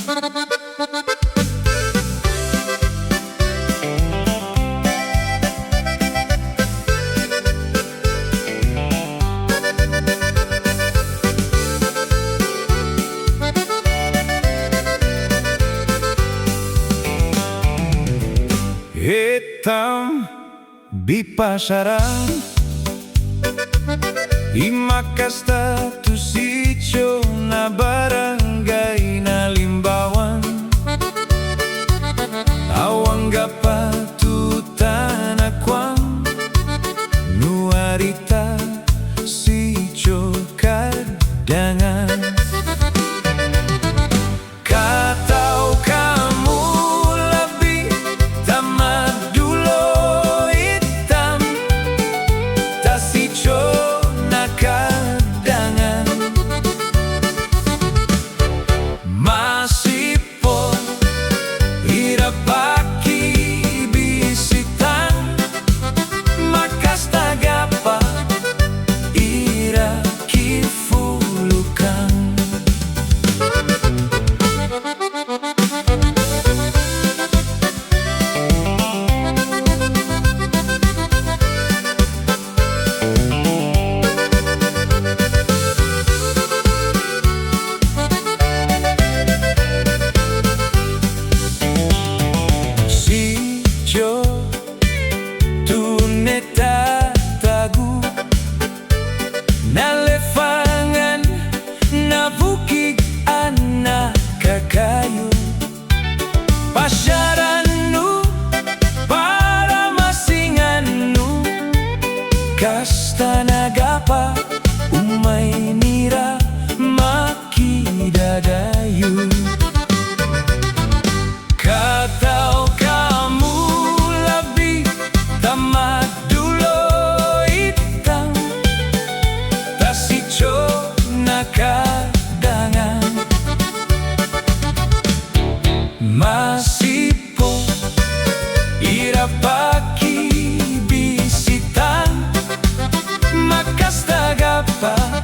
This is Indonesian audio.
Hitam di pasaran Imakas status ijo na barangay na Limbawan Awang gapatutan akwang Nuarita si ijo kadangan Katau kamu lebih tamat dulu hitam Tas ijo na kadangan Masih po hirap aki bisitan Makas tagapa ira kifulukan Tuneta tagu nalefangan na bukig anak kakayo Pasyaranu para masinganu Kasta nagapa umay nira makidadayu Katau kamu lebih tamat dulu hitam Tas ijo na kadangan Masih po ira paki bisitan Makas tagapa